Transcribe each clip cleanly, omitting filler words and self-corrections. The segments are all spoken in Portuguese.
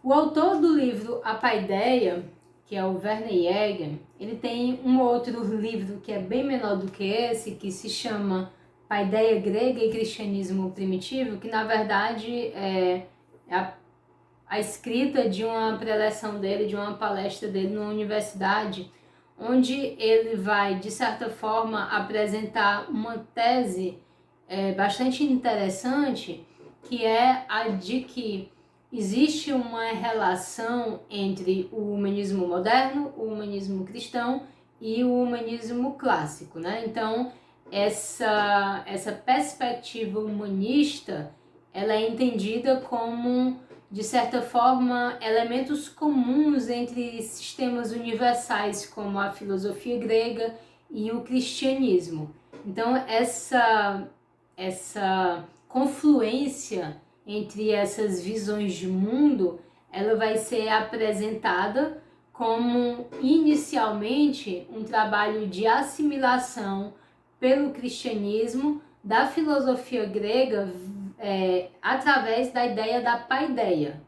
O autor do livro A Paideia, que é o Werner Jaeger, ele tem um outro livro que é bem menor do que esse, que se chama Paideia Grega e Cristianismo Primitivo, que na verdade é a escrita de uma preleção dele, de uma palestra dele numa universidade, onde ele vai, de certa forma, apresentar uma tese bastante interessante, que é a de que existe uma relação entre o humanismo moderno, o humanismo cristão e o humanismo clássico, né? Então, essa perspectiva humanista, ela é entendida como, de certa forma, elementos comuns entre sistemas universais como a filosofia grega e o cristianismo. Então, essa confluência entre essas visões de mundo, ela vai ser apresentada como, inicialmente, um trabalho de assimilação pelo cristianismo da filosofia grega através da ideia da paideia.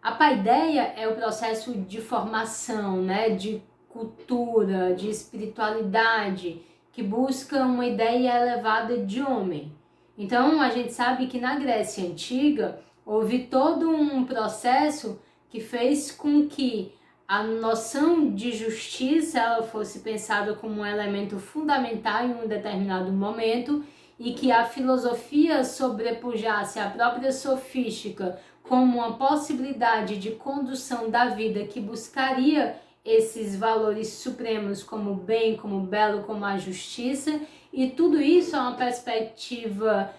A paideia é o processo de formação, né, de cultura, de espiritualidade, que busca uma ideia elevada de homem. Então, a gente sabe que na Grécia Antiga houve todo um processo que fez com que a noção de justiça ela fosse pensada como um elemento fundamental em um determinado momento e que a filosofia sobrepujasse a própria sofística como uma possibilidade de condução da vida que buscaria esses valores supremos como o bem, como o belo, como a justiça, e tudo isso é uma perspectiva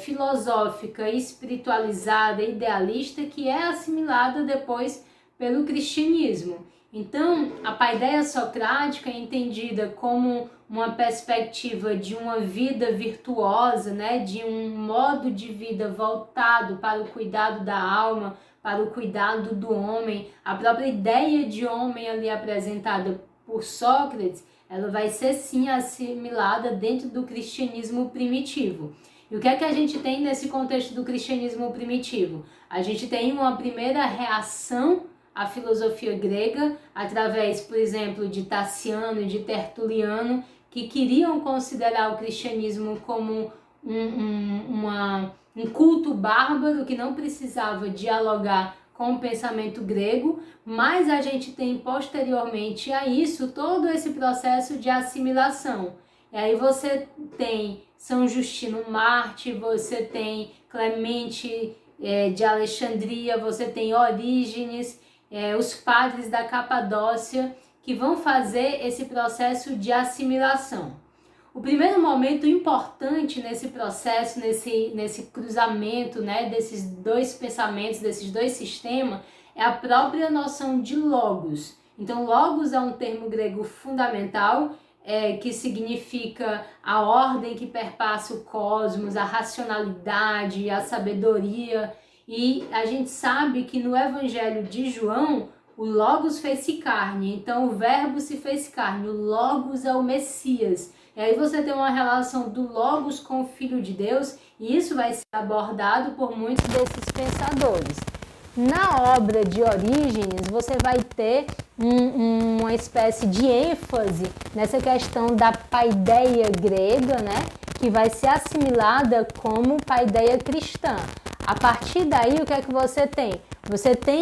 filosófica, espiritualizada, idealista, que é assimilada depois pelo cristianismo. Então, a paideia socrática é entendida como uma perspectiva de uma vida virtuosa, né? De um modo de vida voltado para o cuidado da alma, para o cuidado do homem. A própria ideia de homem ali apresentada por Sócrates, ela vai ser sim assimilada dentro do cristianismo primitivo. E o que é que a gente tem nesse contexto do cristianismo primitivo? A gente tem uma primeira reação à filosofia grega, através, por exemplo, de Taciano e de Tertuliano, que queriam considerar o cristianismo como um culto bárbaro que não precisava dialogar com o pensamento grego, mas a gente tem posteriormente a isso todo esse processo de assimilação. E aí você tem São Justino Mártir, você tem Clemente de Alexandria, você tem Orígenes, os padres da Capadócia, que vão fazer esse processo de assimilação. O primeiro momento importante nesse processo, nesse cruzamento, né, desses dois pensamentos, desses dois sistemas, é a própria noção de logos. Então, logos é um termo grego fundamental, que significa a ordem que perpassa o cosmos, a racionalidade, a sabedoria. E a gente sabe que no Evangelho de João, o Logos fez-se carne, então o Verbo se fez carne, o Logos é o Messias. E aí você tem uma relação do Logos com o Filho de Deus, e isso vai ser abordado por muitos desses pensadores. Na obra de Orígenes, você vai ter uma espécie de ênfase nessa questão da paideia grega, né, que vai ser assimilada como paideia cristã. A partir daí, o que é que você tem? Você tem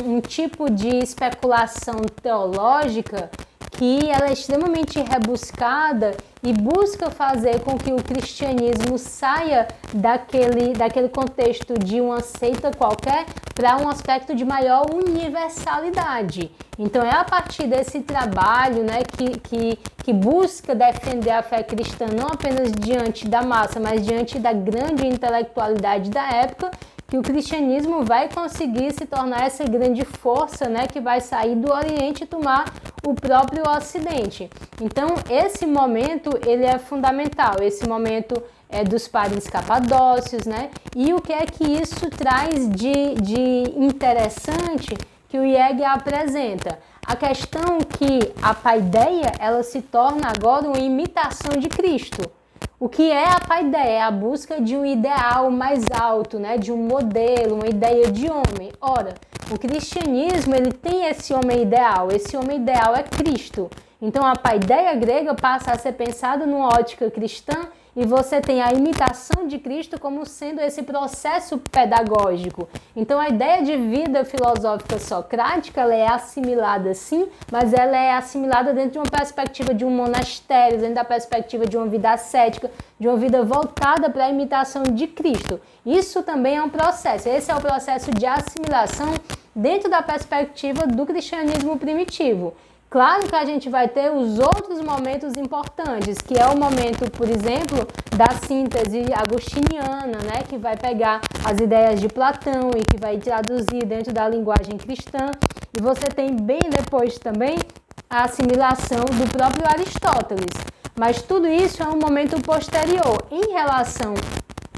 um tipo de especulação teológica que ela é extremamente rebuscada e busca fazer com que o cristianismo saia daquele contexto de uma seita qualquer para um aspecto de maior universalidade. Então é a partir desse trabalho, né, que busca defender a fé cristã não apenas diante da massa, mas diante da grande intelectualidade da época, que o cristianismo vai conseguir se tornar essa grande força, né, que vai sair do Oriente e tomar o próprio Ocidente. Então, esse momento, ele é fundamental, esse momento dos padres capadócios, né, e o que é que isso traz de interessante que o Jaeger apresenta? A questão que a paideia, ela se torna agora uma imitação de Cristo. O que é a paideia? É a busca de um ideal mais alto, né? De um modelo, uma ideia de homem. Ora, O cristianismo, ele tem esse homem ideal é Cristo. Então a paideia grega passa a ser pensada numa ótica cristã e você tem a imitação de Cristo como sendo esse processo pedagógico. Então a ideia de vida filosófica socrática, ela é assimilada sim, mas ela é assimilada dentro de uma perspectiva de um monastério, dentro da perspectiva de uma vida ascética, de uma vida voltada para a imitação de Cristo. Isso também é um processo, esse é o processo de assimilação dentro da perspectiva do cristianismo primitivo. Claro que a gente vai ter os outros momentos importantes, que é o momento, por exemplo, da síntese agostiniana, né, que vai pegar as ideias de Platão e que vai traduzir dentro da linguagem cristã. E você tem bem depois também a assimilação do próprio Aristóteles. Mas tudo isso é um momento posterior. Em relação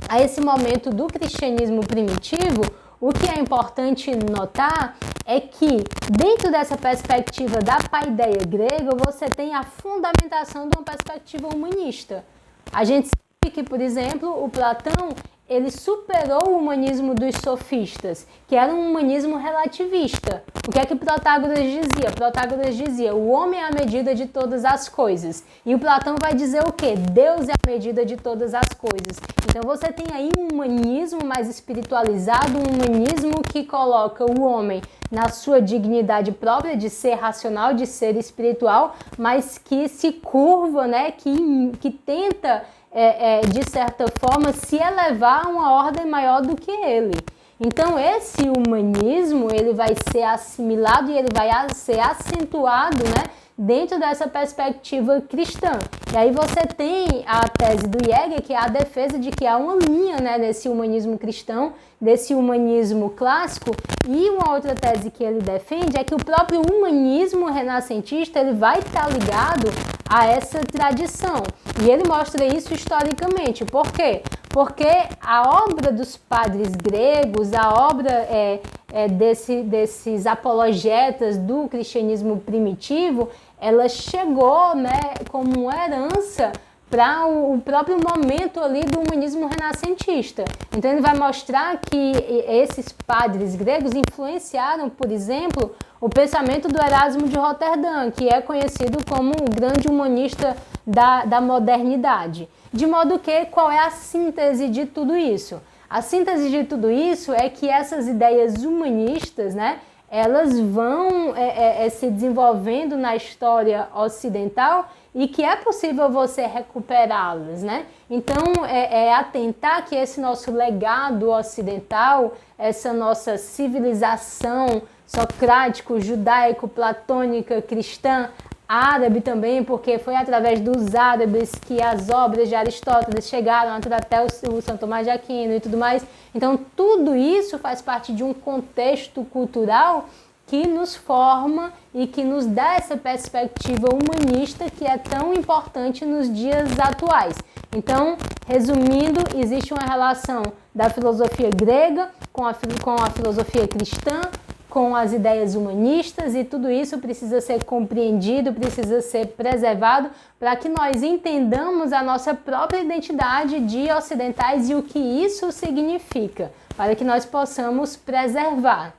a esse momento do cristianismo primitivo, o que é importante notar é que, dentro dessa perspectiva da paideia grega, você tem a fundamentação de uma perspectiva humanista. A gente sabe que, por exemplo, o Platão, ele superou o humanismo dos sofistas, que era um humanismo relativista. O que é que Protágoras dizia? Protágoras dizia, o homem é a medida de todas as coisas. E o Platão vai dizer o quê? Deus é a medida de todas as coisas. Então você tem aí um humanismo mais espiritualizado, um humanismo que coloca o homem na sua dignidade própria de ser racional, de ser espiritual, mas que se curva, né? que tenta, de certa forma, se elevar a uma ordem maior do que ele. Então esse humanismo, ele vai ser assimilado e ele vai ser acentuado, né, dentro dessa perspectiva cristã. E aí você tem a tese do Jäger, que é a defesa de que há uma linha, né, desse humanismo cristão, desse humanismo clássico, e uma outra tese que ele defende é que o próprio humanismo renascentista, ele vai estar ligado a essa tradição. E ele mostra isso historicamente. Por quê? Porque a obra dos padres gregos, a obra desses apologetas do cristianismo primitivo, ela chegou, né, como uma herança para o próprio momento ali do humanismo renascentista. Então ele vai mostrar que esses padres gregos influenciaram, por exemplo, o pensamento do Erasmo de Roterdã, que é conhecido como o grande humanista da modernidade. De modo que, qual é a síntese de tudo isso? A síntese de tudo isso é que essas ideias humanistas, né, elas vão se desenvolvendo na história ocidental e que é possível você recuperá-las, né? Então, atentar que esse nosso legado ocidental, essa nossa civilização socrático, judaico, platônica, cristã, árabe também, porque foi através dos árabes que as obras de Aristóteles chegaram até o São Tomás de Aquino e tudo mais. Então, tudo isso faz parte de um contexto cultural que nos forma e que nos dá essa perspectiva humanista que é tão importante nos dias atuais. Então, resumindo, existe uma relação da filosofia grega com a filosofia cristã, com as ideias humanistas, e tudo isso precisa ser compreendido, precisa ser preservado para que nós entendamos a nossa própria identidade de ocidentais e o que isso significa, para que nós possamos preservar.